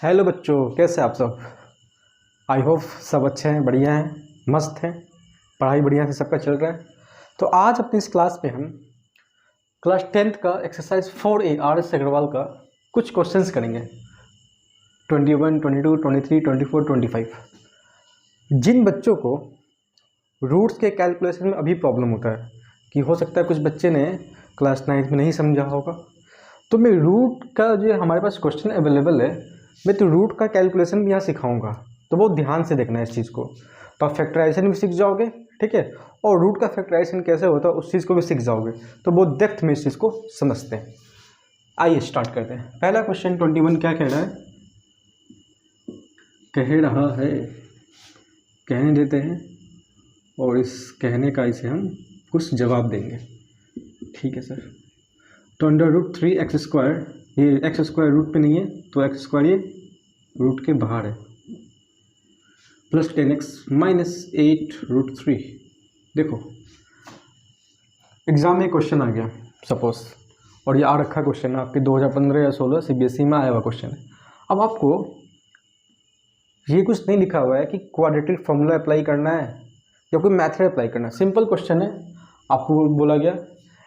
Hello बच्चों, कैसे आप सब। आई होप सब अच्छे हैं, बढ़िया हैं, मस्त हैं, पढ़ाई बढ़िया से सबका चल रहा है। तो आज अपनी इस क्लास में हम क्लास 10th का एक्सरसाइज 4A RS अग्रवाल का कुछ क्वेश्चंस करेंगे। 21, 22, 23, 24, 25। जिन बच्चों को रूट्स के कैलकुलेशन में अभी प्रॉब्लम होता है कि हो सकता है कुछ बच्चे ने क्लास 9th में नहीं समझा होगा, तो मैं रूट का जो हमारे पास क्वेश्चन अवेलेबल है, मैं तो रूट का कैलकुलेशन भी यहाँ सिखाऊंगा। तो बहुत ध्यान से देखना है इस चीज़ को। तो आप फैक्टराइजेशन भी सीख जाओगे, ठीक है, और रूट का फैक्टराइजेशन कैसे होता है उस चीज़ को भी सीख जाओगे। तो बहुत डेप्थ में इस चीज़ को समझते हैं। आइए स्टार्ट करते हैं। पहला क्वेश्चन 21 क्या कह रहा है, कहने देते हैं और इस कहने का इसे हम कुछ जवाब देंगे। ठीक है सर। तो √3x², ये x² रूट पे नहीं है तो x² ये रूट के बाहर है, प्लस 10x -8√3। देखो एग्जाम में क्वेश्चन आ गया सपोज, और ये आ रखा क्वेश्चन आपके 2015 या 16 CBSE में आया हुआ क्वेश्चन है। अब आपको ये कुछ नहीं लिखा हुआ है कि क्वाड्रेटिक फॉर्मूला अप्लाई करना है या कोई मैथड अप्लाई करना है। सिंपल क्वेश्चन है, आपको बोला गया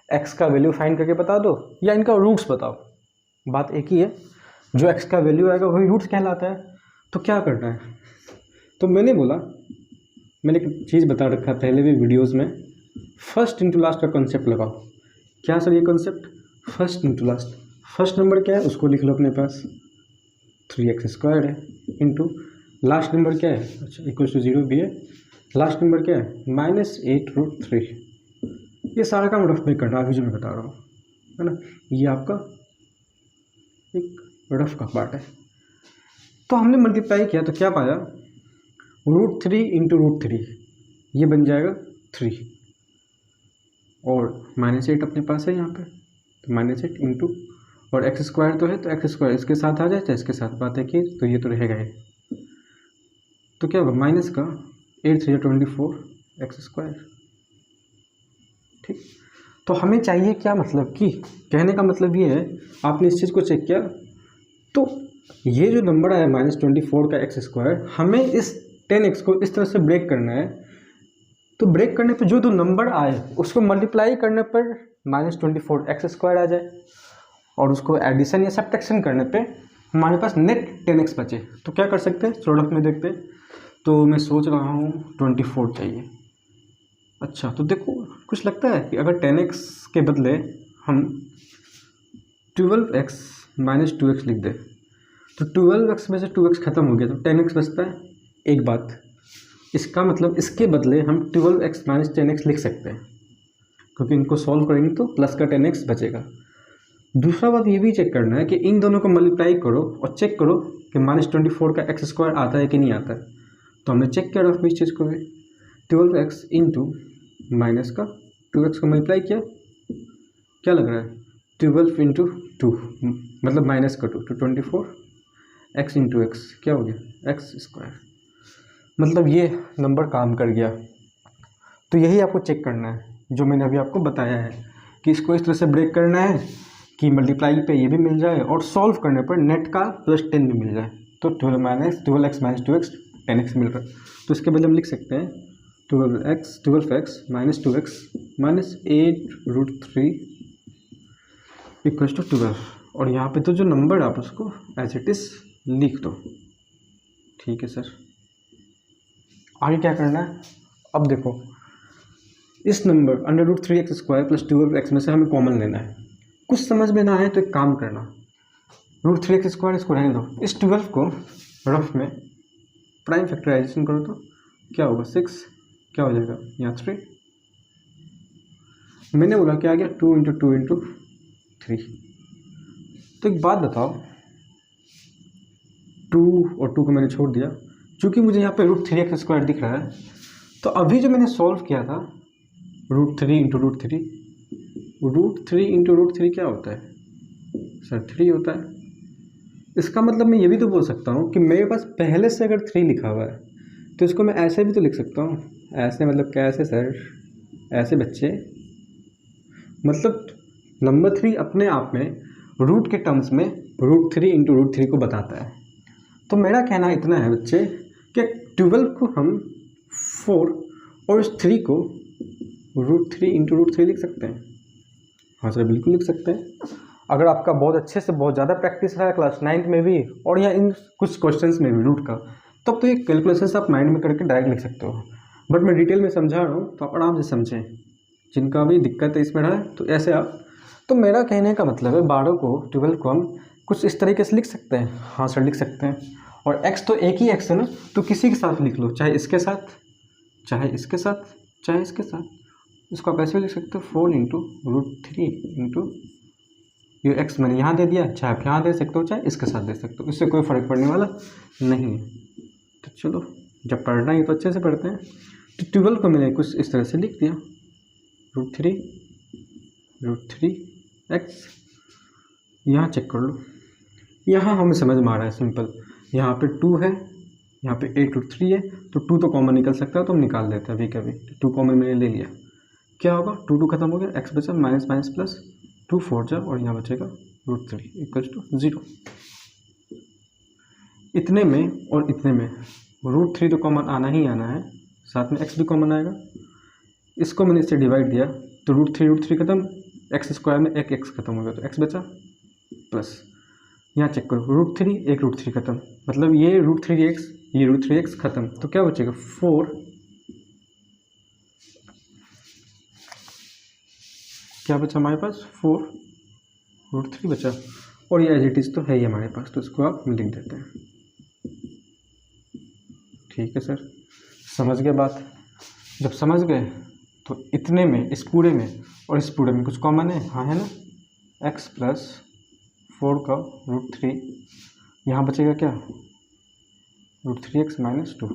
x का वैल्यू फाइंड करके बता दो या इनका रूट्स बताओ। बात एक ही है, जो x का वैल्यू आएगा वही रूट्स कहलाता है। तो क्या करना है, तो मैंने एक चीज़ बता रखा है पहले भी वीडियोस में, फर्स्ट इंटू लास्ट का कॉन्सेप्ट लगाओ। क्या सर ये concept, first into last. First number क्या है उसको लिख लो अपने पास, 3x² है, इंटू लास्ट नंबर क्या है, अच्छा इक्वल टू 0 भी है, लास्ट नंबर क्या है -8√3। ये सारा काम रफ में करना, अभी जो मैं बता रहा हूँ है ना, ये आपका एक रफ का पार्ट है। तो हमने मल्टीप्लाई किया तो क्या पाया, √3 इंटू √3, ये बन जाएगा 3, और -8 अपने पास है यहाँ पे, तो -8 इंटू, और x² तो है तो x² इसके साथ आ जाए तो इसके साथ, बात है कि तो ये तो रहेगा ही। तो क्या होगा, माइनस का 8 3 24 x²। ठीक, तो हमें चाहिए क्या, मतलब कि कहने का मतलब ये है, आपने इस चीज़ को चेक किया तो ये जो नंबर आया -24 का x², हमें इस 10x को इस तरह से ब्रेक करना है। तो ब्रेक करने पर जो दो नंबर आए उसको मल्टीप्लाई करने पर -24 x² आ जाए, और उसको एडिशन या सब्ट्रैक्शन करने पे हमारे पास नेट 10x बचे। तो क्या कर सकते हैं, प्रोडक्ट में देखते हैं। तो मैं सोच रहा हूँ 24 चाहिए। अच्छा तो देखो कुछ लगता है कि अगर 10x के बदले हम 12x - 2x लिख दें, तो 12x में से 2x खत्म हो गया तो 10x बचता है। एक बात, इसका मतलब इसके बदले हम 12x - 10x लिख सकते हैं, क्योंकि इनको सॉल्व करेंगे तो प्लस का 10x बचेगा। दूसरा बात ये भी चेक करना है कि इन दोनों को मल्टीप्लाई करो और चेक करो कि -24 का x² आता है कि नहीं आता है। तो हमने चेक किया रफ में इस चीज़ को भी, 12x इंटू माइनस का 2x को मल्टीप्लाई किया, क्या लग रहा है 12 इंटू 2 मतलब माइनस का 2 तो 24, x इंटू एक्स क्या हो गया x², मतलब ये नंबर काम कर गया। तो यही आपको चेक करना है जो मैंने अभी आपको बताया है, कि इसको इस तरह से ब्रेक करना है कि मल्टीप्लाई पे ये भी मिल जाए और सॉल्व करने पर नेट का +10 भी मिल जाए। तो 12x - 2x 10x मिल रहा है। तो इसके बदले हम लिख सकते हैं 12x - 2x -8√3 = 12, और यहाँ पे तो जो नंबर आप उसको एज इट इज़ लिख दो। ठीक है सर, आगे क्या करना है, अब देखो इस नंबर √3x² + 12x में से हमें कॉमन लेना है। कुछ समझ में ना आए तो एक काम करना, √3x² इसको रहने दो, इस 12 को रफ में प्राइम फैक्टराइजेशन करो तो क्या होगा 6, क्या हो जाएगा यहाँ 3। मैंने बोला क्या आ गया 2 × 2 × 3। तो एक बात बताओ, 2 और 2 को मैंने छोड़ दिया, चूँकि मुझे यहाँ पे √3x² दिख रहा है, तो अभी जो मैंने सॉल्व किया था √3 × √3, √3 × √3 क्या होता है सर 3 होता है। इसका मतलब मैं ये भी तो बोल सकता हूँ कि मेरे पास पहले से अगर 3 लिखा हुआ है तो इसको मैं ऐसे भी तो लिख सकता हूँ, ऐसे मतलब कैसे सर, ऐसे बच्चे, मतलब नंबर 3 अपने आप में रूट के टर्म्स में √3 × √3 को बताता है। तो मेरा कहना इतना है बच्चे कि 12 को हम 4 और इस 3 को √3 इंटू √3 लिख सकते हैं। हाँ सर बिल्कुल लिख सकते हैं। अगर आपका बहुत अच्छे से बहुत ज़्यादा प्रैक्टिस है क्लास 9th में भी और या इन कुछ क्वेश्चंस में भी रूट का, तब तो ये कैलकुलेशंस आप माइंड में करके डायरेक्ट लिख सकते हो। बट मैं डिटेल में समझा रहा हूँ तो आप आराम से समझें, जिनका भी दिक्कत है इसमें रहा है तो ऐसे आप। तो मेरा कहने का मतलब है 12 को 12 को हम कुछ इस तरीके से लिख सकते हैं। हाँ सर लिख सकते हैं। और x तो एक ही x है ना, तो किसी के साथ लिख लो, चाहे इसके साथ, चाहे इसके साथ, चाहे इसके साथ। इसको आप ऐसे भी लिख सकते हो 4 इंटू √3 इंटू ये x मैंने यहाँ दे दिया, चाहे आप यहाँ दे सकते हो चाहे इसके साथ दे सकते हो, इससे कोई फ़र्क पड़ने वाला नहीं है। तो चलो जब पढ़ना ही तो अच्छे से पढ़ते हैं। तो 12 को मैंने कुछ इस तरह से लिख दिया √3 x। यहाँ चेक कर लो, यहाँ हमें समझ में आ रहा है सिंपल। यहाँ पे 2 है, यहाँ पे 8√3 है, तो 2 तो कॉमन निकल सकता है तो हम निकाल देते हैं अभी कभी। 2 कॉमन मैंने ले लिया, क्या होगा 2 खत्म हो गया, x बचा माइनस माइनस प्लस 2 4 जा और यहाँ बचेगा √3 = 0। इतने में और इतने में √3 तो कॉमन आना ही आना है, साथ में x भी कॉमन आएगा। इसको मैंने इससे डिवाइड दिया तो √3 खत्म, x² में एक x खत्म हो गया तो x बचा प्लस यहाँ चेक करो √3 एक √3 खत्म, मतलब ये √3x ये √3x खत्म, तो क्या बचेगा 4। क्या बचा हमारे पास 4 √3 बचा, और ये एज इट इज़ तो है ही हमारे पास, तो इसको आप लिख देते हैं। ठीक है सर, समझ गए बात। जब समझ गए तो इतने में इस पूरे में और इस पूरे में कुछ कॉमन है, हाँ है ना, x + 4 का √3, यहाँ बचेगा क्या √3x - 2।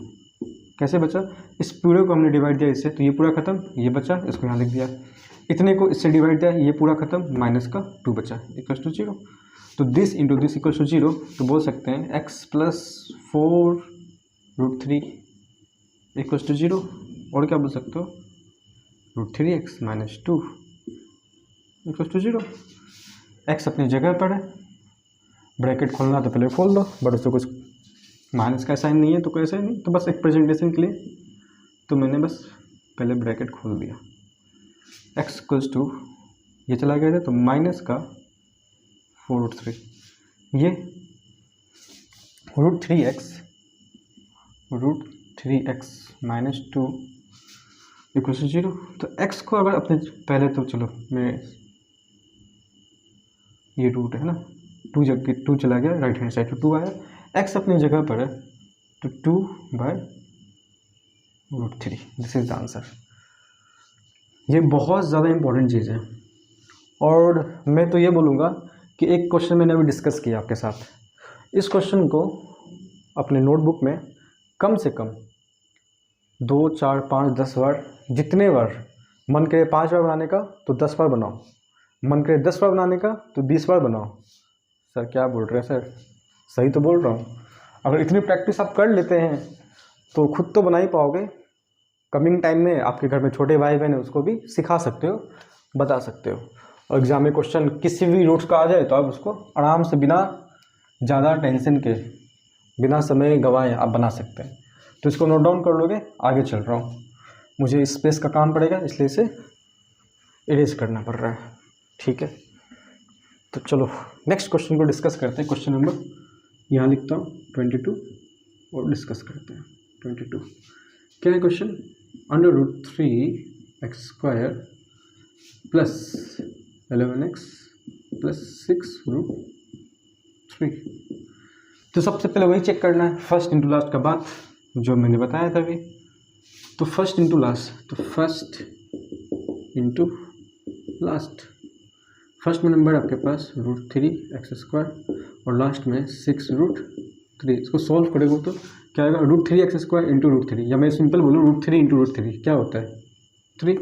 कैसे बचा, इस पूरे को हमने डिवाइड दिया इससे तो ये पूरा खत्म, ये बचा, इसको यहाँ लिख दिया। इतने को इससे डिवाइड दिया, ये पूरा खत्म, माइनस का 2 बचा = 0। तो दिस इंटू दिस = 0, तो बोल सकते हैं x + 4 √3 = 0। और क्या बोल सकते हो √3x - 2 = 0। x अपनी जगह पर है, ब्रैकेट खोलना तो पहले खोल दो, बट उससे कुछ माइनस का साइन नहीं है तो कोई साइन नहीं, तो बस एक प्रेजेंटेशन के लिए तो मैंने बस पहले ब्रैकेट खोल दिया। x = ये चला गया था तो माइनस का 4 √3, ये √3x - 2 = 0। तो x को अगर अपने पहले तो चलो मैं ये रूट है ना, 2 जगह 2 चला गया राइट हैंड साइड, तो 2 आया, x अपनी जगह पर है तो 2/√3, दिस इज द आंसर। ये बहुत ज़्यादा इम्पोर्टेंट चीज़ है, और मैं तो ये बोलूँगा कि एक क्वेश्चन मैंने अभी डिस्कस किया आपके साथ, इस क्वेश्चन को अपने नोटबुक में कम से कम 2 4 5 10 बार, जितने बार मन करे 5 बार बनाने का तो 10 बार बनाओ, मन करे 10 बार बनाने का तो 20 बार बनाओ। सर क्या बोल रहे हैं सर, सही तो बोल रहा हूँ। अगर इतनी प्रैक्टिस आप कर लेते हैं तो खुद तो बना ही पाओगे, कमिंग टाइम में आपके घर में छोटे भाई बहन है उसको भी सिखा सकते हो, बता सकते हो। और एग्जाम में क्वेश्चन किसी भी रूट्स का आ जाए तो आप उसको आराम से बिना ज़्यादा टेंशन के, बिना समय गंवाए आप बना सकते हैं। तो इसको नोट डाउन कर लोगे, आगे चल रहा हूँ, मुझे स्पेस का काम पड़ेगा इसलिए इसे इरेज करना पड़ रहा है। ठीक है, तो चलो नेक्स्ट क्वेश्चन को डिस्कस करते हैं। क्वेश्चन नंबर यहाँ लिखता हूँ 22 और डिस्कस करते हैं 22। क्या है क्वेश्चन, √3x² + 11x + 6√3। तो सबसे पहले वही चेक करना है, फर्स्ट इंटू लास्ट का बात जो मैंने बताया था अभी। तो फर्स्ट इंटू लास्ट, तो फर्स्ट इंटू लास्ट, फर्स्ट में नंबर आपके पास √3x² और लास्ट में 6√3। इसको सॉल्व करेंगे तो क्या आएगा, √3x² इंटू √3, या मैं सिंपल बोलूँ √3 इंटू √3 क्या होता है 3,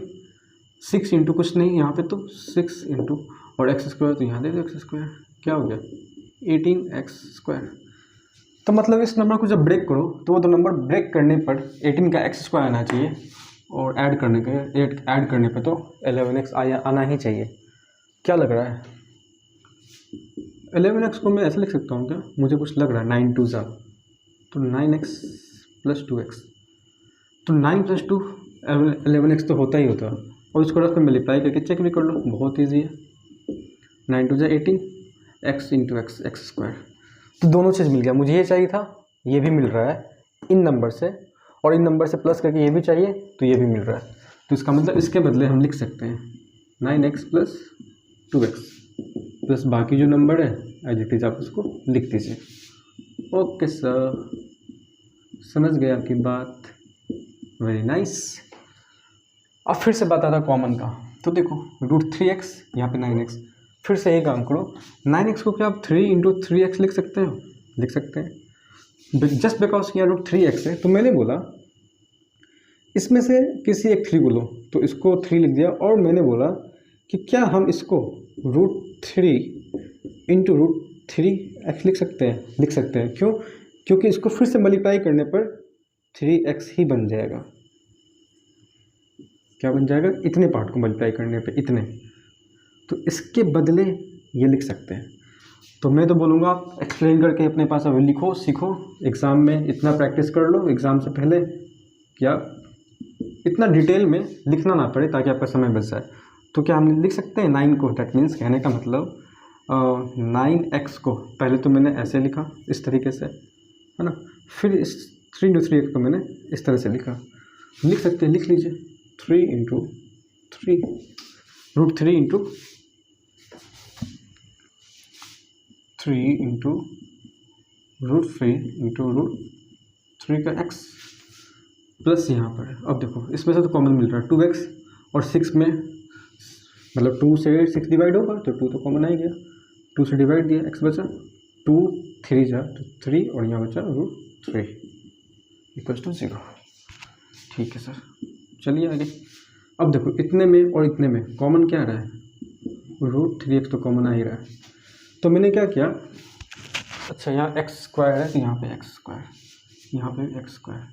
6 इंटू कुछ नहीं यहाँ पे तो 6 इंटू और x² तो यहाँ दे दो x², क्या हो गया 18x²। तो मतलब इस नंबर को जब ब्रेक करो तो वो दो नंबर ब्रेक करने पर 18 का x² आना चाहिए, और ऐड करने पे तो 11x आना ही चाहिए। क्या लग रहा है 11x को मैं ऐसे लिख सकता हूँ क्या, मुझे कुछ लग रहा है 9 2 ज़ा तो 9x प्लस 2x, तो 9 प्लस 2 11x तो होता ही होता, और इसको रख कर मल्टीप्लाई करके चेक भी कर लो, बहुत ईजी है। 9 2 18, x into x, x square. तो दोनों चीज़ मिल गया, मुझे ये चाहिए था, ये भी मिल रहा है इन नंबर से, और इन नंबर से प्लस करके ये भी चाहिए तो ये भी मिल रहा है। तो इसका मतलब इसके बदले हम लिख सकते हैं 9x प्लस 2x प्लस बाकी जो नंबर है एज इट इज आप उसको लिख दीजिए। ओके सर, समझ गए आपकी बात, वेरी नाइस। अब फिर से बात आता कॉमन का, तो देखो √3x, यहाँ पे 9x, फिर से एक काम करो, 9x को क्या आप 3 इंटू 3x लिख सकते हो? लिख सकते हैं, जस्ट बिकॉज यहाँ √3x है तो मैंने बोला इसमें से किसी एक 3 को लो, तो इसको 3 लिख दिया, और मैंने बोला कि क्या हम इसको √3 इंटू √3x लिख सकते हैं? लिख सकते हैं, क्यों? क्योंकि इसको फिर से मल्टीप्लाई करने पर 3x ही बन जाएगा। क्या बन जाएगा? इतने पार्ट को मल्टीप्लाई करने पे इतने, तो इसके बदले ये लिख सकते हैं। तो मैं तो बोलूँगा आप एक्सप्लेन करके अपने पास अब लिखो, सीखो, एग्ज़ाम में इतना प्रैक्टिस कर लो एग्ज़ाम से पहले, क्या इतना डिटेल में लिखना ना पड़े, ताकि आपका समय बच जाए। तो क्या हम लिख सकते हैं 9 को, डैट मीन्स कहने का मतलब 9x को पहले तो मैंने ऐसे लिखा इस तरीके से, है ना, फिर इस 3 इंटू 3x को मैंने इस तरह से लिखा। लिख सकते हैं, लिख लीजिए 3 इंटू 3 √3 इंटू 3 इंटू √3 इंटू √3 का x प्लस यहाँ पर, अब देखो इसमें से तो कॉमन मिल रहा है 2x, और 6 में मतलब 2 से 6 डिवाइड होगा तो 2 तो कॉमन आ ही गया, 2 से डिवाइड दिया, x बचा 2, 3 जा तो 3, और यहाँ बचा √3 इक्वल्स टू 0। ठीक है सर, चलिए आगे। अब देखो इतने में और इतने में कॉमन क्या आ रहा है? √3x तो कॉमन आ ही रहा है। तो मैंने क्या किया, अच्छा यहाँ x स्क्वायर है तो यहाँ पे x स्क्वायर, यहाँ पे x स्क्वायर,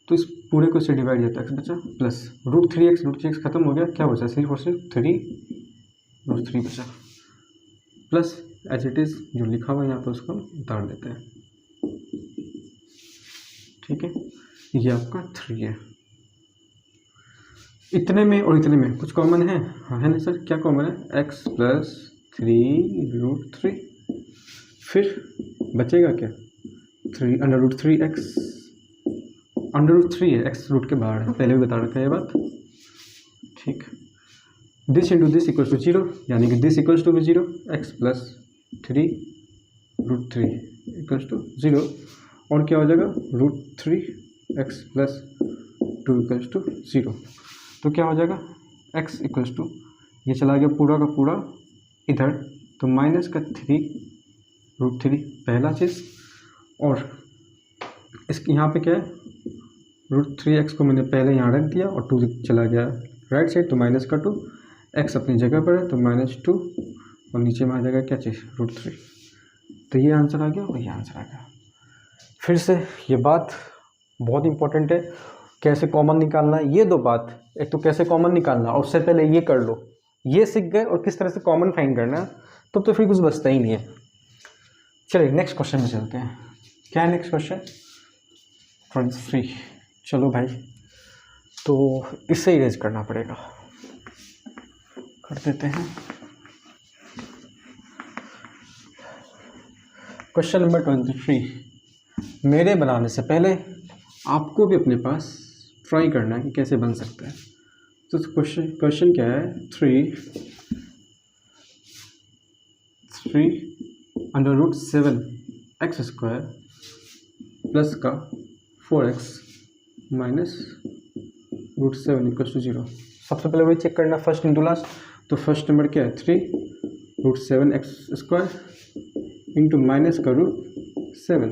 तो इस पूरे को से डिवाइड किया तो x बचा, प्लस √3x खत्म हो गया, क्या बचा? सिर्फ और सिर्फ 3 √3 बचा, प्लस एज इट इज़ जो लिखा हुआ है यहाँ पे उसको उतार देते हैं। ठीक है, ये आपका 3 है। इतने में और इतने में कुछ कॉमन है? हाँ है ना सर, क्या कॉमन है? x प्लस 3 √3, फिर बचेगा क्या? 3 √3x, √3 है, x रूट के बाहर है, पहले भी बता रखा है ये बात। ठीक, this into this equals to 0, यानी कि दिस इक्वल्स टू भी 0, x प्लस 3 √3 इक्वल्स टू 0, और क्या हो जाएगा? √3x plus 2 equals to 0। तो क्या हो जाएगा? x इक्वल्स टू, ये चला गया पूरा का पूरा इधर, तो माइनस का 3 √3 पहला चीज़, और इसके यहाँ पे क्या है? √3x को मैंने पहले यहाँ रख दिया, और 2 चला गया राइट साइड, तो माइनस का 2, x अपनी जगह पर है तो -2, और नीचे में आ जाएगा क्या चीज़? √3। तो ये आंसर आ गया और ये आंसर आ गया। फिर से ये बात बहुत इंपॉर्टेंट है, कैसे कॉमन निकालना है, ये 2 बात, एक तो कैसे कॉमन निकालना, और उससे पहले ये कर लो, ये सीख गए, और किस तरह से कॉमन फाइंड करना है, तो फिर कुछ बचता ही नहीं है। चलिए नेक्स्ट क्वेश्चन में चलते हैं। क्या है नेक्स्ट क्वेश्चन? 23। चलो भाई, तो इसे इरेज करना पड़ेगा, कर देते हैं। क्वेश्चन नंबर 23, मेरे बनाने से पहले आपको भी अपने पास ट्राई करना है कि कैसे बन सकता है। तो क्वेश्चन क्या है? 3 अंडर रूट 7x² प्लस का 4x माइनस √7 इक्वल टू 0। सबसे पहले वही चेक करना, फर्स्ट इंटू लास्ट। तो फर्स्ट नंबर क्या है? 3 √7x² इंटू माइनस का √7,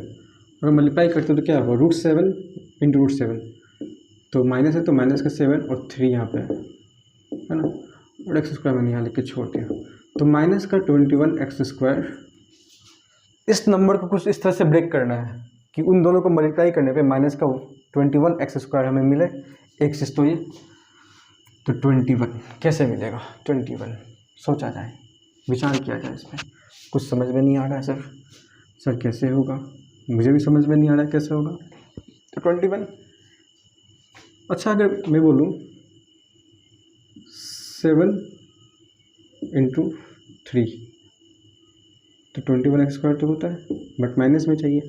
अगर मल्टीप्लाई करते हो तो क्या होगा? √7 इंटू √7, तो माइनस है तो माइनस का 7 और 3 यहाँ पे है ना, और x² मैंने यहाँ लिख के छोड़ दिया, तो माइनस का 21x²। इस नंबर को कुछ इस तरह से ब्रेक करना है कि उन दोनों को मल्टीप्लाई करने पे माइनस का 21x² हमें मिले, एक चीज़ तो ये, तो 21 कैसे मिलेगा? 21 सोचा जाए, विचार किया जाए, इसमें कुछ समझ में नहीं आ रहा है सर कैसे होगा, मुझे भी समझ में नहीं आ रहा है कैसे होगा। तो 21। अच्छा अगर मैं बोलूँ 7 इंटू 3 तो 21x² तो होता है, बट माइनस में चाहिए।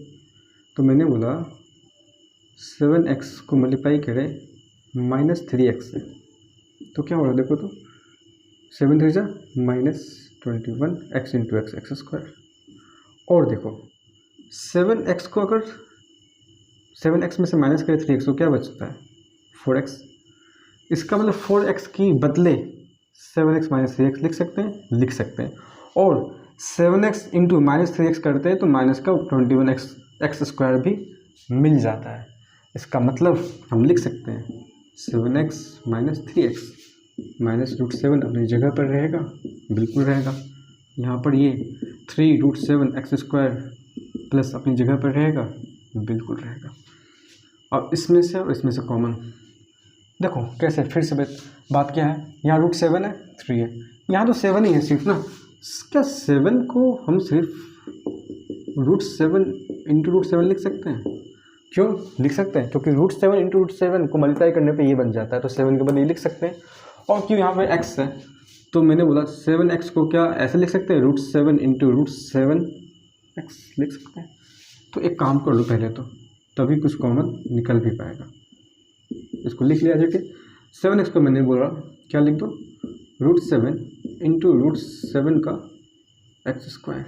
तो मैंने बोला 7x को मल्टीप्लाई करें -3x से, तो क्या हो रहा है देखो तो 7 3 जा -21x इंटू x² और देखो 7x को अगर 7x में से माइनस करें 3x तो क्या बचता है 4x। इसका मतलब 4x की बदले 7x - 3x लिख सकते हैं और 7x इंटू -3x करते हैं तो माइनस का 21x² भी मिल जाता है। इसका मतलब हम लिख सकते हैं 7x - 3x -√7 अपनी जगह पर रहेगा, बिल्कुल रहेगा। यहाँ पर ये 3√7x² प्लस अपनी जगह पर रहेगा, बिल्कुल रहेगा। और इसमें से कॉमन देखो कैसे, फिर से बात क्या है, यहाँ √7 है 3 है, यहाँ तो 7 ही है सिर्फ ना। क्या 7 को हम सिर्फ √7 इंटू √7 लिख सकते हैं? क्यों लिख सकते हैं? क्योंकि √7 इंटू √7 को मल्टीप्लाई करने पे ये बन जाता है, तो 7 के बदले ये लिख सकते हैं। और क्यों यहाँ पे x है तो मैंने बोला 7x को क्या ऐसे लिख सकते हैं, √7 इंटू √7x लिख सकते हैं। तो एक काम कर लो पहले तो, तभी कुछ कॉमन निकल भी पाएगा। इसको लिख लिया जाके 7x को मैंने बोला क्या लिख दो, √7 इंटू √7 का x²।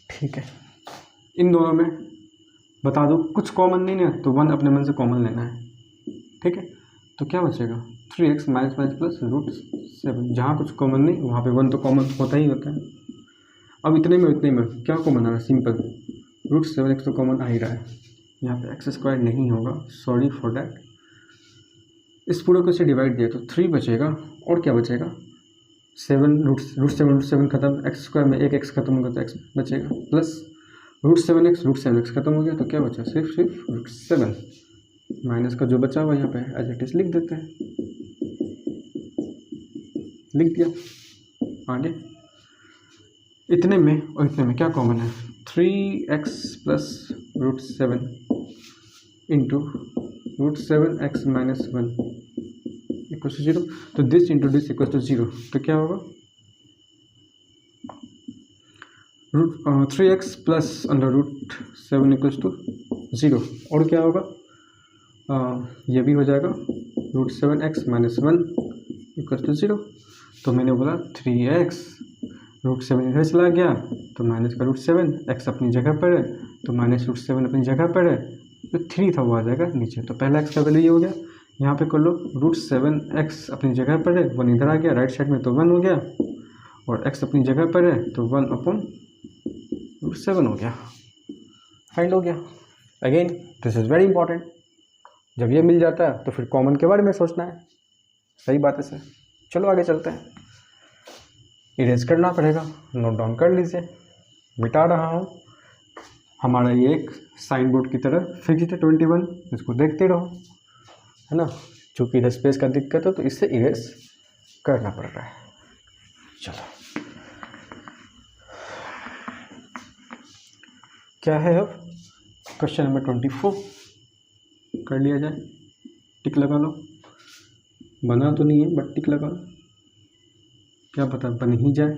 ठीक है, इन दोनों में बता दो कुछ कॉमन नहीं है तो 1 अपने मन से कॉमन लेना है। ठीक है, तो क्या बचेगा 3x प्लस √7। जहाँ कुछ कॉमन नहीं वहाँ पे 1 तो कॉमन होता ही होता है। अब इतने में क्या कॉमन आ रहा है, सिंपल √7x तो कॉमन आ ही रहा है, यहाँ पे x² नहीं होगा, सॉरी फॉर डैट। इस पूरे को से डिवाइड दिया तो 3 बचेगा और क्या बचेगा 7 √7 खत्म, x² में एक x खत्म होगा तो x बचेगा, प्लस √7x खत्म हो गया तो क्या बचा सिर्फ √7 माइनस का जो बचा हुआ यहाँ पे एज इट इज लिख देते हैं, लिख दिया। आगे इतने में और इतने में क्या कॉमन है, 3x plus √7 into √7x - 1 equal to 0। तो this into this equal to 0, तो क्या होगा 3x प्लस √7 इक्वल टू 0। और क्या होगा ये भी हो जाएगा √7x - 1 इक्वल टू 0। तो मैंने बोला 3x √7 इधर चला गया तो माइनस का √7, x अपनी जगह पर है तो माइनस √7 अपनी जगह पर है, जो 3 था वो आ जाएगा नीचे। तो पहला x का वैल्यू ये हो गया, यहाँ पे कर लो √7x अपनी जगह पर है, 1 इधर आ गया, राइट साइड में तो 1 हो गया, और x अपनी जगह पर है तो 1/√7 हो गया, फाइंड हो गया। Again this is very important, जब ये मिल जाता है तो फिर कॉमन के बारे में सोचना है। सही बात है सर, चलो आगे चलते हैं। इरेज करना पड़ेगा, नोट डाउन कर लीजिए, मिटा रहा हूँ। हमारा ये एक साइन बोर्ड की तरह फिक्स्ड है 21, इसको देखते रहो, है ना। चूँकि इधर स्पेस का दिक्कत है तो इससे इरेज करना पड़ रहा है। चलो क्या है अब क्वेश्चन नंबर 24 कर लिया जाए, टिक लगा लो। बना तो नहीं है बट टिक लगा लो, क्या पता बन ही जाए,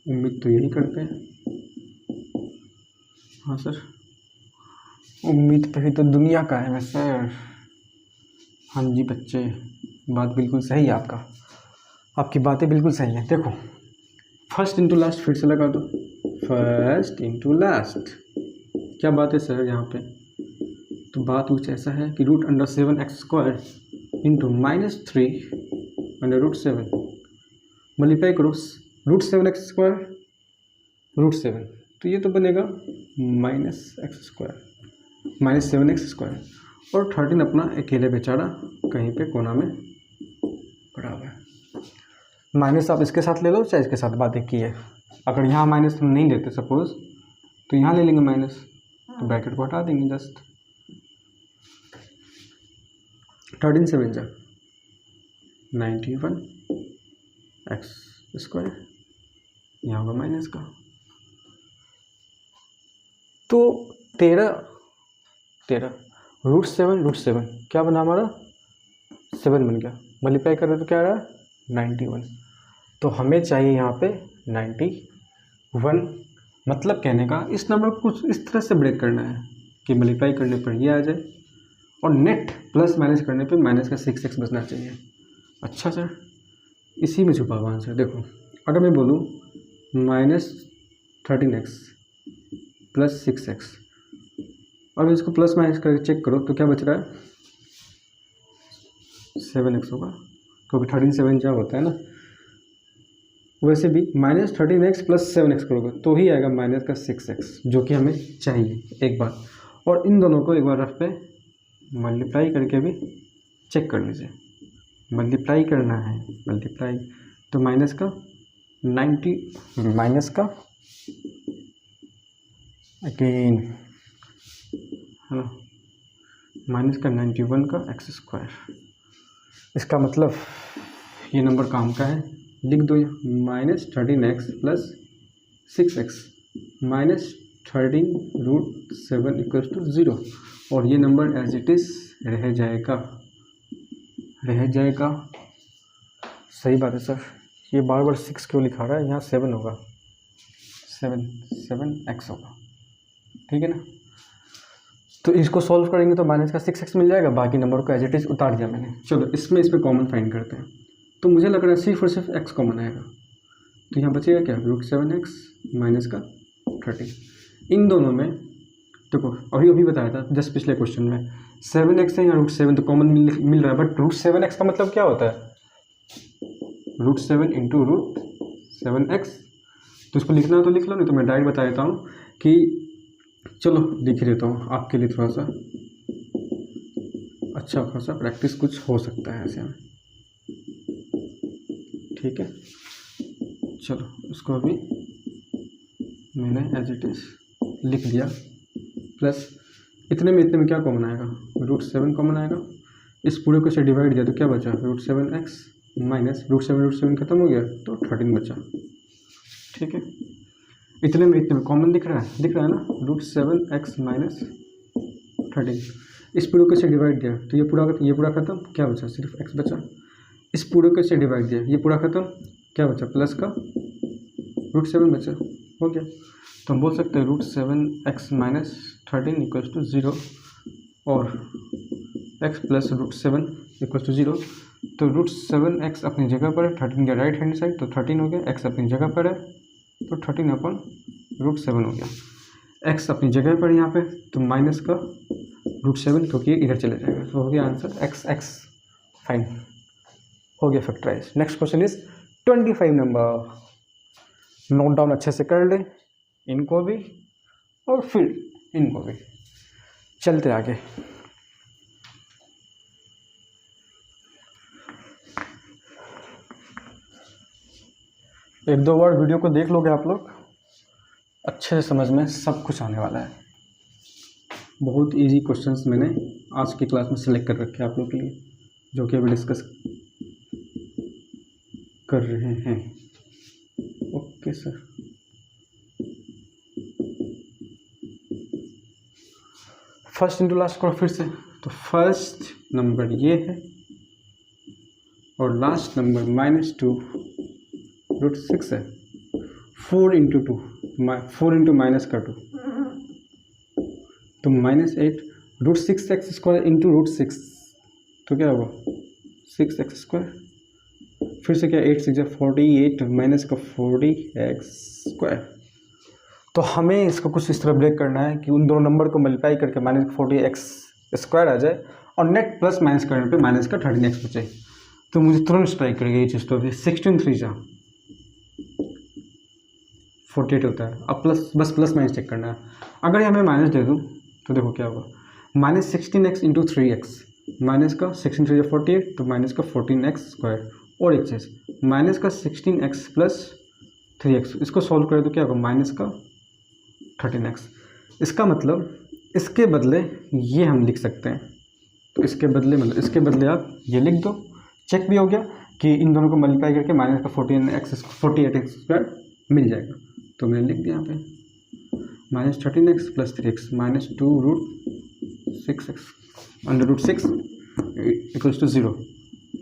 उम्मीद तो यही करते हैं। हाँ सर, उम्मीद पे ही तो दुनिया का है वैसे। हाँ जी बच्चे, बात बिल्कुल सही है आपका, आपकी बातें बिल्कुल सही हैं। देखो फर्स्ट इंटू लास्ट फिर से लगा दो, फर्स्ट इंटू लास्ट। क्या बात है सर यहाँ पे, तो बात कुछ ऐसा है कि √7x² इंटू -3/√7 मल्टीप्लाई करो √7x² √7, तो ये तो बनेगा -7x² और 13 अपना अकेले बेचारा कहीं पे कोना में पड़ा हुआ है। माइनस आप इसके साथ ले लो चाहे इसके साथ, बात एक ही है। अगर यहाँ माइनस हम नहीं लेते सपोज तो यहाँ ले लेंगे माइनस, तो ब्रैकेट को हटा देंगे जस्ट। 13 7 जा 91x², यहाँ होगा माइनस का तो 13 √7 क्या बना हमारा 7 बन गया, मल्टीप्लाई कर रहे तो क्या आ रहा है 91। तो हमें चाहिए यहाँ पे 91। मतलब कहने का इस नंबर को कुछ इस तरह से ब्रेक करना है कि मल्टीप्लाई करने पर ये आ जाए और नेट प्लस माइनस करने पे माइनस का 6x बचना चाहिए। अच्छा सर, इसी में छुपा हुआ आंसर। देखो अगर मैं बोलूँ -13x + 6x और इसको प्लस माइनस करके चेक करो तो क्या बच रहा है 7x होगा, क्योंकि 13 7 जा होता है ना। वैसे भी -13x + 7x करोगे तो ही आएगा माइनस का 6x, जो कि हमें चाहिए एक बार। और इन दोनों को एक बार रफ पे मल्टीप्लाई करके भी चेक कर लीजिए। मल्टीप्लाई करना है, मल्टीप्लाई तो माइनस का 90 माइनस का अगेन है ना माइनस का 91 का x²। इसका मतलब ये नंबर काम का है, लिख दो -13x + 6x -13 √7 = 0 और ये नंबर एज इट इज़ रह जाएगा। सही बात है सर, ये बार बार 6 क्यों लिखा रहा है, यहाँ 7 होगा, 7x होगा, ठीक है ना। तो इसको सॉल्व करेंगे तो माइनस का 6x मिल जाएगा, बाकी नंबर को एज इट इज़ उतार दिया मैंने। चलो इसमें कॉमन फाइंड करते हैं। तो मुझे लग रहा है सिर्फ और सिर्फ x कॉमन आएगा, तो यहाँ बचेगा क्या √7x माइनस का 13। इन दोनों में देखो अभी बताया था जस्ट पिछले क्वेश्चन में 7x है या √7 तो कॉमन मिल रहा है, बट √7x का मतलब क्या होता है √7 × √7x। तो इसको लिखना है तो लिख लो, नहीं तो मैं डायरेक्ट बता देता हूँ कि चलो लिख देता हूँ आपके लिए, थोड़ा सा अच्छा खासा प्रैक्टिस कुछ हो सकता है ऐसे में, ठीक है। चलो इसको अभी मैंने एज इट इज़ लिख दिया, प्लस इतने में क्या कॉमन आएगा √7 कॉमन आएगा। इस पूरे को से डिवाइड दिया तो क्या बचा √7x माइनस √7 खत्म हो गया तो 13 बचा, ठीक है। इतने में कॉमन दिख रहा है ना √7x माइनस 13। इस पूरे को से डिवाइड दिया तो ये पूरा खत्म, क्या बचा सिर्फ x बचा। इस पूरे को से डिवाइड दिया ये पूरा खत्म, क्या बचा प्लस का √7 बचा, हो गया। तो हम बोल सकते हैं √7x माइनस 13 = 0 और x + √7 = 0। तो √7x अपनी जगह पर है, 13 के राइट हैंड साइड तो 13 हो गया, x अपनी जगह पर है तो 13/√7 हो गया। x अपनी जगह पर यहाँ पे तो माइनस का √7 क्योंकि इधर चले जाएगा, तो हो गया आंसर x। फाइन, हो गया factorise. Next question is 25 number. Note down अच्छे से कर ले इनको भी और फिर इनको भी, चलते आगे। एक दो बार वीडियो को देख लोगे आप लोग, अच्छे से समझ में सब कुछ आने वाला है। बहुत इजी क्वेश्चंस मैंने आज की क्लास में सेलेक्ट कर रखे हैं आप लोग के लिए, जो कि अभी डिस्कस कर रहे हैं। Okay sir, first into last करो फिर से। तो फर्स्ट नंबर ये है और लास्ट नंबर -2 √6 है। 4 × 2 4 × माइनस का 2 तो -8 √6x² × √6 तो क्या होगा 6x²। फिर से क्या 8 6 48 माइनस का 40x²। तो हमें इसको कुछ इस तरह ब्रेक करना है कि उन दोनों नंबर को मल्टीप्लाई करके -40x² आ जाए और नेट प्लस माइनस करने पे माइनस का 13x बचे। तो मुझे तुरंत स्ट्राइक करेगी ये चीज़। तो अभी 16 3 जा 48 होता है। अब बस प्लस माइनस चेक करना है। अगर हमें माइनस दे दूँ तो देखो क्या होगा -16x × 3x माइनस का 16 3 48 तो माइनस का 14x²। और एक चीज़ माइनस का 16x + 3x, इसको सॉल्व करें तो क्या होगा माइनस का 13x। इसका मतलब इसके बदले ये हम लिख सकते हैं। तो इसके बदले आप ये लिख दो, चेक भी हो गया कि इन दोनों को मल्टीप्लाई करके माइनस का 48x² मिल जाएगा। तो मैंने लिख दिया यहाँ पे -13x + 3x -2√6x √6 = 0।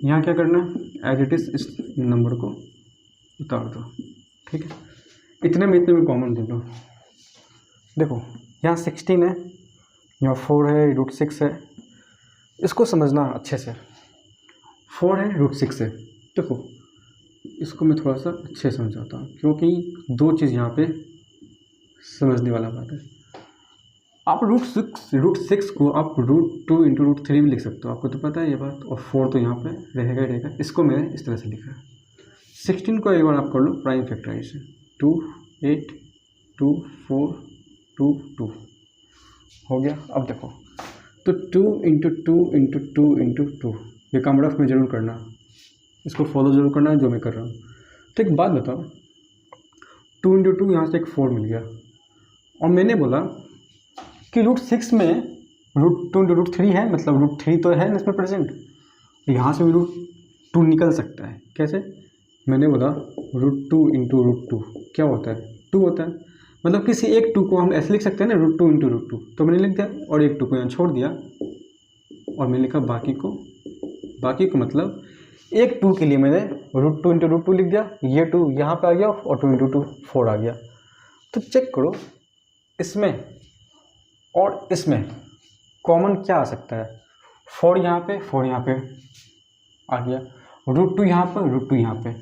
यहाँ क्या करना है, एज इट इज़ इस नंबर को उतार दो, ठीक है। इतने में कॉमन दे दो। देखो यहाँ 16 है, यहाँ 4 है, √6 है। इसको समझना अच्छे से। 4 है, √6 है। देखो इसको मैं थोड़ा सा अच्छे समझाता हूँ, क्योंकि दो चीज़ यहाँ पे समझने वाला बात है। आप √6 को आप √2 × √3 भी लिख सकते हो, आपको तो पता है ये बात। और 4 तो यहाँ पे रहेगा ही रहेगा। इसको मैंने इस तरह से लिखा है। 16 को एक बार आप कर लो प्राइम फैक्टराइजेशन, 2 8 2 4 2 2 हो गया। अब देखो तो 2 × 2 × 2 × 2 ये काम रफ में जरूर करना, इसको फॉलो जरूर करना है जो मैं कर रहा हूँ। तो एक बात बताओ, 2 × 2 यहाँ से एक 4 मिल गया, और मैंने बोला कि √6 में √2 × √3 है, मतलब √3 तो है ना इसमें प्रेजेंट, यहाँ से भी √2 निकल सकता है। कैसे? मैंने बोला √2 × √2 क्या होता है, 2 होता है। मतलब किसी एक 2 को हम ऐसे लिख सकते हैं ना, √2 × √2, तो मैंने लिख दिया, और एक 2 को यहाँ छोड़ दिया, और मैंने लिखा बाकी को मतलब एक 2 के लिए मैंने √2 × √2 लिख दिया, ये 2 यहाँ पे आ गया, और 2 × 2 4 आ गया। तो चेक करो इसमें और इसमें कॉमन क्या आ सकता है। 4 यहाँ पे आ गया, √2 यहाँ पर, √2 यहाँ पे,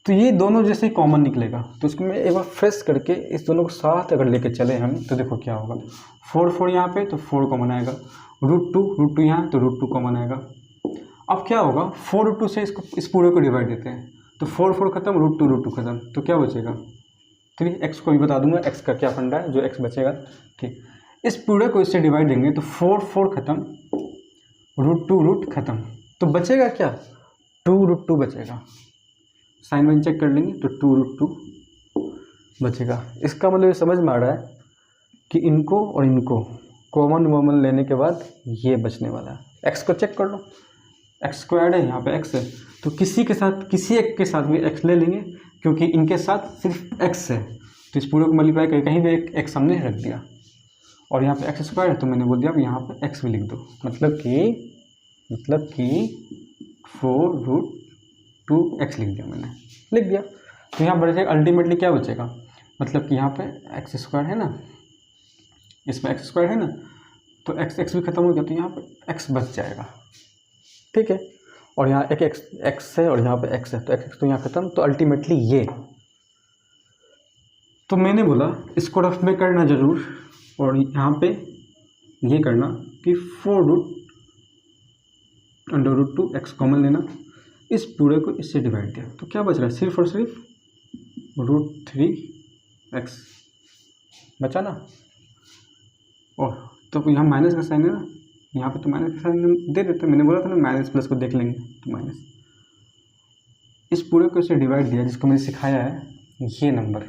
तो ये दोनों जैसे ही कॉमन निकलेगा। तो इसको मैं एक बार फ्रेश करके इस दोनों को साथ अगर लेके चले हम, तो देखो क्या होगा। 4 यहाँ पे तो 4 कॉमन आएगा, √2 यहाँ तो √2 कॉमन आएगा। अब क्या होगा, 4 √2 से इसको इस पूरे को डिवाइड देते हैं, तो 4 खत्म, √2 खत्म, तो क्या बचेगा 3। x को भी बता दूंगा x का क्या फंडा है, जो x बचेगा, ठीक। इस पूरे को इससे डिवाइड देंगे तो 4 खत्म, √2 खत्म, तो बचेगा क्या 2 √2 बचेगा। साइन वाइन चेक कर लेंगे तो 2 √2 बचेगा। इसका मतलब ये समझ में आ रहा है कि इनको और इनको कॉमन लेने के बाद ये बचने वाला है। x को चेक कर लो, x² है, यहाँ पे x है, तो किसी एक के साथ भी x ले लेंगे, क्योंकि इनके साथ सिर्फ x है, तो इस पूरे को मल्टीप्लाई करके कहीं भी एक x हमने रख दिया, और यहाँ पे x² है, तो मैंने बोल दिया अब यहाँ पे x भी लिख दो, मतलब कि 4√2x लिख दिया मैंने, तो यहाँ बचेगा अल्टीमेटली क्या बचेगा, मतलब कि यहाँ पे x² है ना, इसमें x² है ना, तो x भी खत्म हो गया, तो यहाँ पे x बच जाएगा, ठीक है। और यहाँ एक x है और यहाँ पे x है, तो x तो यहाँ खत्म, तो अल्टीमेटली ये। तो मैंने बोला इसको रफ में करना जरूर, और यहाँ पे ये करना कि 4√2x कॉमन लेना, इस पूरे को इससे डिवाइड दिया, तो क्या बच रहा है, सिर्फ और सिर्फ √3x बचा ना। और तो यहाँ माइनस का साइन है ना, यहाँ पे तो माइनस का साइन दे देते, मैंने बोला था ना माइनस प्लस को देख लेंगे, तो माइनस, इस पूरे को इससे डिवाइड दिया, जिसको मैंने सिखाया है, ये नंबर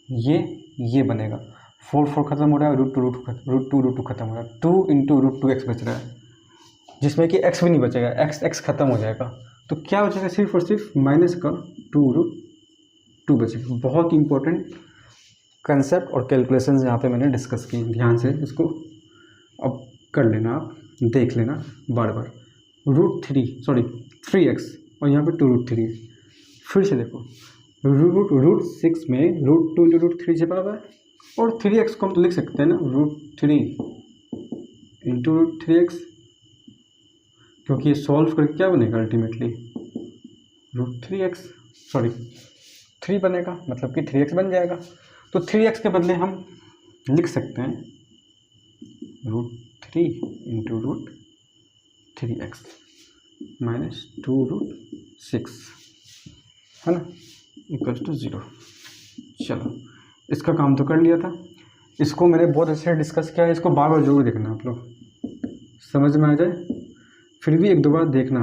ये बनेगा। 4 खत्म हो रहा है, √2 खत्म हो रहा है, 2 × √2x बच रहा है, जिसमें कि x भी नहीं बचेगा, x खत्म हो जाएगा, तो क्या बचेगा, सिर्फ और सिर्फ माइनस का 2√2 बचेगा। बहुत इंपॉर्टेंट कंसेप्ट और कैलकुलेशंस यहाँ पे मैंने डिस्कस की, ध्यान से इसको अब कर लेना, आप देख लेना बार बार। 3x और यहाँ पे 2√3, फिर से देखो √6 में √2 × √3 छिपा हुआ है, और 3x को हम तो लिख सकते हैं ना, √3 × √3x, क्योंकि ये सॉल्व करके क्या बनेगा अल्टीमेटली √3 बनेगा, मतलब कि 3x बन जाएगा। तो 3x के बदले हम लिख सकते हैं √3 × √3x -2√6 है ना, = 0। चलो इसका काम तो कर लिया था, इसको मैंने बहुत अच्छे से डिस्कस किया है, इसको बार बार जरूर देखना, आप लोग समझ में आ जाए, फिर भी 1-2 बार देखना,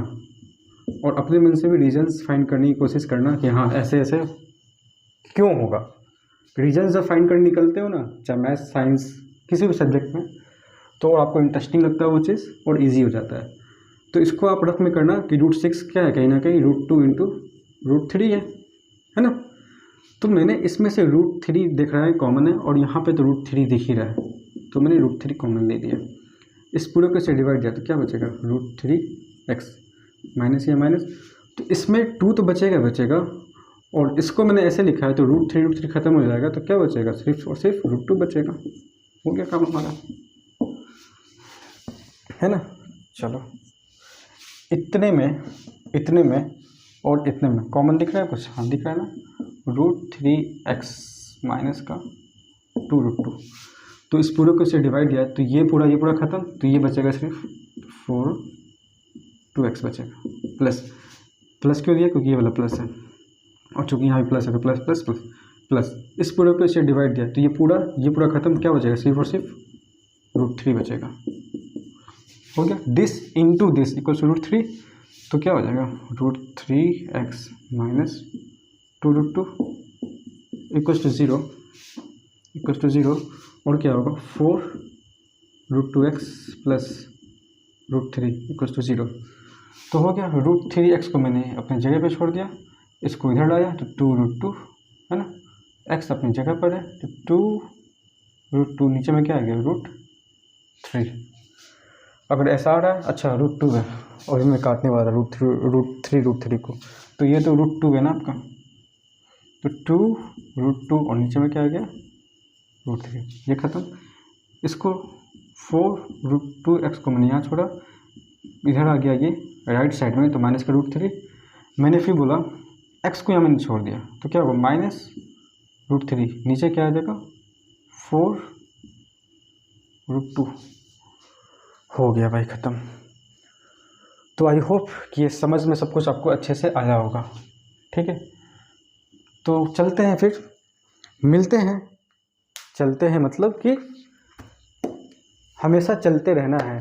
और अपने मन से भी रीजंस फाइंड करने की कोशिश करना कि हाँ ऐसे ऐसे क्यों होगा। रीजंस जब फाइंड करने निकलते हो ना, चाहे मैथ साइंस किसी भी सब्जेक्ट में, तो आपको इंटरेस्टिंग लगता है वो चीज़, और ईजी हो जाता है। तो इसको आप रफ में करना कि √6 क्या है, कहीं ना कहीं √2 × √3 है ना। तो मैंने इसमें से √3 दिख रहा है कॉमन है, और यहाँ पे तो √3 दिख ही रहा है, तो मैंने √3 कॉमन ले लिया। इस पूरे को से डिवाइड दिया तो क्या बचेगा, √3x माइनस या माइनस, तो इसमें 2 तो बचेगा, और इसको मैंने ऐसे लिखा है तो √3 खत्म हो जाएगा, तो क्या बचेगा, सिर्फ और सिर्फ √2 बचेगा। हो गया काम हमारा, है ना। चलो इतने में और इतने में कॉमन दिख रहा है कुछ, हाँ दिख रहा है ना, √3x माइनस का 2√2, तो इस पूरे को से डिवाइड दिया तो ये पूरा खत्म, तो ये बचेगा सिर्फ 2x बचेगा, प्लस क्यों दिया, क्योंकि ये वाला प्लस है, और चूँकि यहाँ भी प्लस है तो प्लस प्लस प्लस प्लस, इस पूरे को से डिवाइड दिया तो ये पूरा खत्म, क्या बचेगा, सिर्फ और सिर्फ √3 बचेगा। हो गया, this into this equal to √3, तो क्या हो जाएगा, √3x माइनस 2√2 इक्वल टू 0, और क्या होगा 4√2x प्लस √3 इक्वल टू 0। तो हो गया, √3x को मैंने अपनी जगह पे छोड़ दिया, इसको इधर लाया तो 2√2 है ना, x अपनी जगह पर है तो 2√2, नीचे में क्या आ गया, √3। अगर ऐसा आ रहा है, अच्छा √2 है और इसमें काटने वाला √3 को, तो ये तो √2 है ना आपका, तो 2√2 और नीचे में क्या आ गया, √3, ये खत्म। इसको 4√2x को मैंने यहाँ छोड़ा, इधर आ गया ये राइट साइड में, तो माइनस का √3, मैंने फिर बोला x को यहाँ मैंने छोड़ दिया, तो क्या होगा, माइनस √3, नीचे क्या आ जाएगा 4√2, हो गया भाई ख़त्म। तो आई होप कि ये समझ में सब कुछ आपको अच्छे से आया होगा, ठीक है। तो चलते हैं, फिर मिलते हैं, चलते हैं मतलब कि हमेशा चलते रहना है,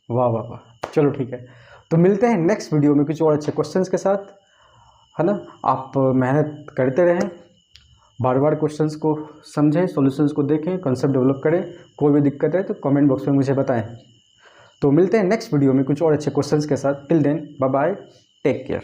वाह वाह वाह। चलो ठीक है, तो मिलते हैं नेक्स्ट वीडियो में कुछ और अच्छे क्वेश्चंस के साथ, है ना। आप मेहनत करते रहें, बार बार क्वेश्चंस को समझें, सॉल्यूशंस को देखें, कंसेप्ट डेवलप करें। कोई भी दिक्कत है तो कमेंट बॉक्स में मुझे बताएं। तो मिलते हैं नेक्स्ट वीडियो में कुछ और अच्छे क्वेश्चंस के साथ। Till then bye bye, take care.